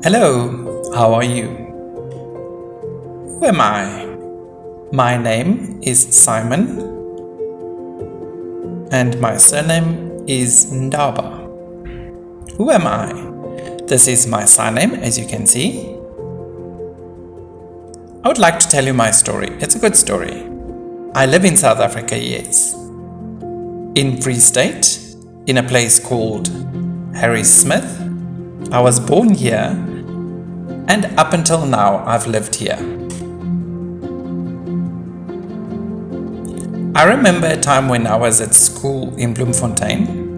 Hello, how are you? Who am I? My name is Simon and my surname is Ndaba. Who am I? This is my surname, as you can see. I would like to tell you my story. It's a good story. I live in South Africa, yes. In Free State, in a place called Harrismith. I was born here, and up until now I've lived here. I remember a time when I was at school in Bloemfontein.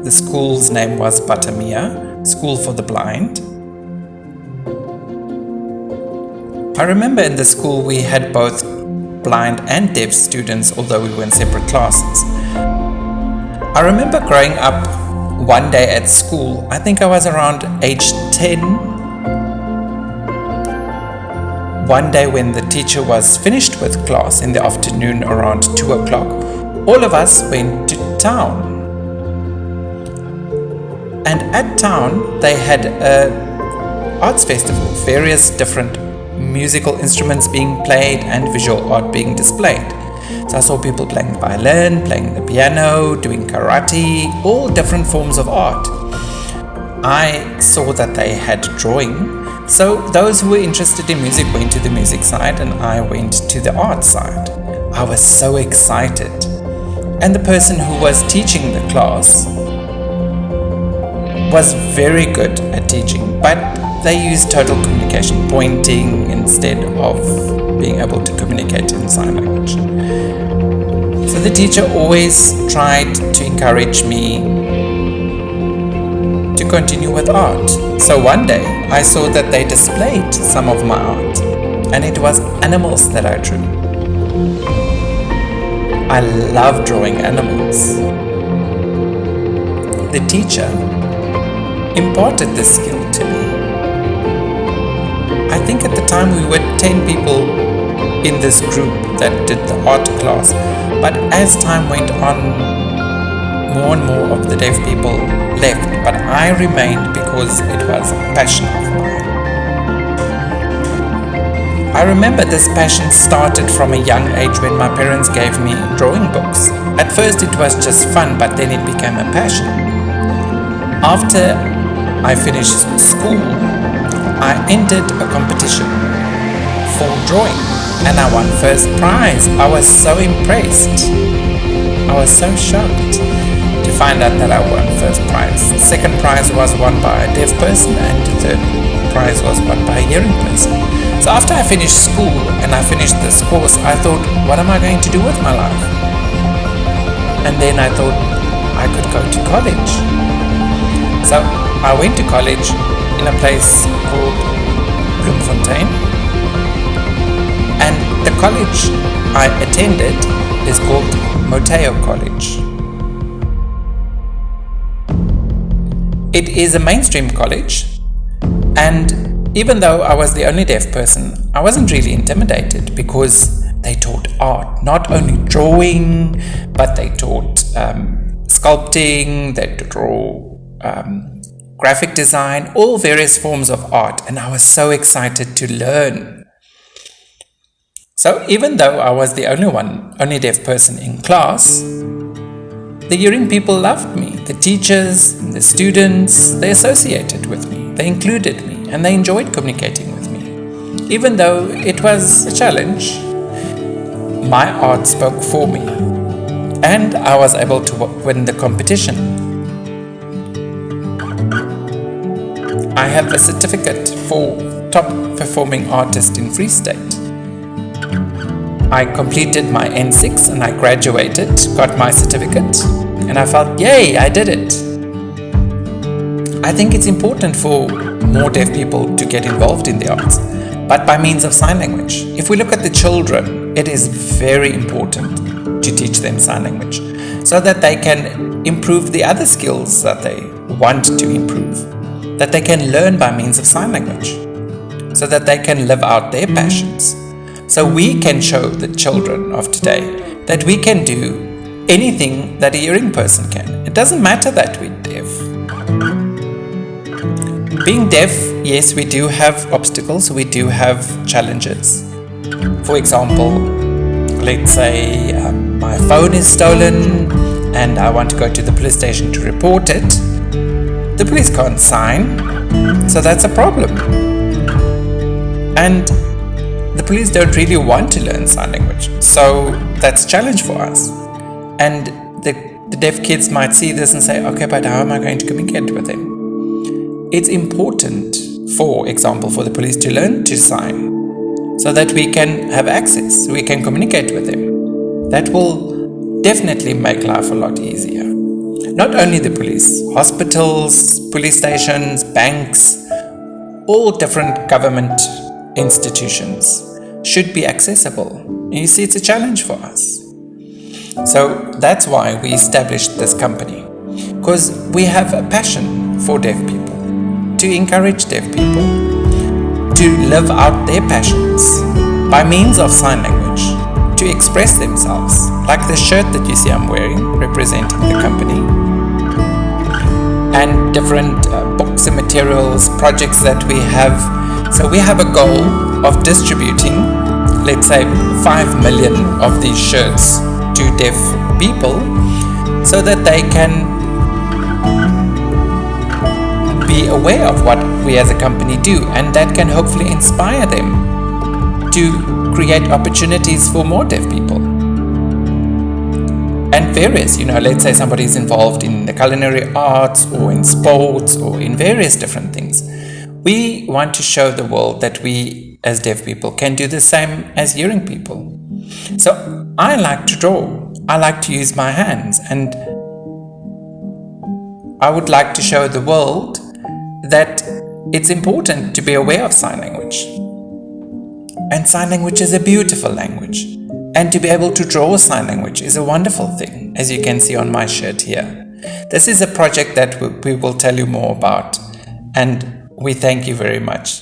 The school's name was Batamia, School for the Blind. I remember in the school we had both blind and deaf students, although we were in separate classes. I remember growing up one day at school, I think I was around age 10. One day when the teacher was finished with class in the afternoon around 2 o'clock, all of us went to town. And at town they had a arts festival, various different musical instruments being played and visual art being displayed. So I saw people playing violin, playing the piano, doing karate, all different forms of art. I saw that they had drawing. So those who were interested in music went to the music side and I went to the art side. I was so excited. And the person who was teaching the class was very good at teaching, but they used total communication, pointing instead of being able to communicate in sign language. So the teacher always tried to encourage me to continue with art. So one day I saw that they displayed some of my art, and it was animals that I drew. I love drawing animals. The teacher imparted this skill to me. I think at the time we were 10 people in this group that did the art class, but as time went on, more and more of the deaf people left, but I remained because it was a passion of mine. I remember this passion started from a young age when my parents gave me drawing books. At first it was just fun, but then it became a passion. After I finished school, I entered a competition for drawing and I won first prize. I was so impressed. I was so shocked to find out that I won first prize. Second prize was won by a deaf person and the third prize was won by a hearing person. So after I finished school and I finished this course, I thought, what am I going to do with my life? And then I thought I could go to college. So I went to college in a place called Bloemfontein, and the college I attended is called Moteo College. It is a mainstream college, and even though I was the only deaf person, I wasn't really intimidated because they taught art, not only drawing, but they taught sculpting, they taught graphic design, all various forms of art, and I was so excited to learn. So even though I was the only deaf person in class, the hearing people loved me. The teachers, the students, they associated with me, they included me, and they enjoyed communicating with me. Even though it was a challenge, my art spoke for me, and I was able to win the competition. I have a certificate for top performing artist in Free State. I completed my N6 and I graduated, got my certificate, and I felt, yay, I did it. I think it's important for more deaf people to get involved in the arts, but by means of sign language. If we look at the children, it is very important to teach them sign language so that they can improve the other skills that they want to improve, that they can learn by means of sign language, so that they can live out their passions. So we can show the children of today that we can do anything that a hearing person can. It doesn't matter that we're deaf. Being deaf, yes, we do have obstacles, we do have challenges. For example, let's say my phone is stolen and I want to go to the police station to report it. The police can't sign, so that's a problem. And the police don't really want to learn sign language, so that's a challenge for us. And the deaf kids might see this and say, okay, but how am I going to communicate with them? It's important, for example, for the police to learn to sign so that we can have access, we can communicate with them. That will definitely make life a lot easier. Not only the police, hospitals, police stations, banks, all different government institutions should be accessible. And you see, it's a challenge for us. So that's why we established this company, because we have a passion for deaf people, to encourage deaf people to live out their passions by means of sign language, to express themselves, like the shirt that you see I'm wearing representing the company, and different books and materials, projects that we have. So we have a goal of distributing, let's say, 5 million of these shirts to deaf people so that they can be aware of what we as a company do, and that can hopefully inspire them to create opportunities for more deaf people. And various, let's say somebody is involved in the culinary arts or in sports or in various different things. We want to show the world that we as deaf people can do the same as hearing people. So I like to draw, I like to use my hands, and I would like to show the world that it's important to be aware of sign language. And sign language is a beautiful language. And to be able to draw sign language is a wonderful thing, as you can see on my shirt here. This is a project that we will tell you more about, and we thank you very much.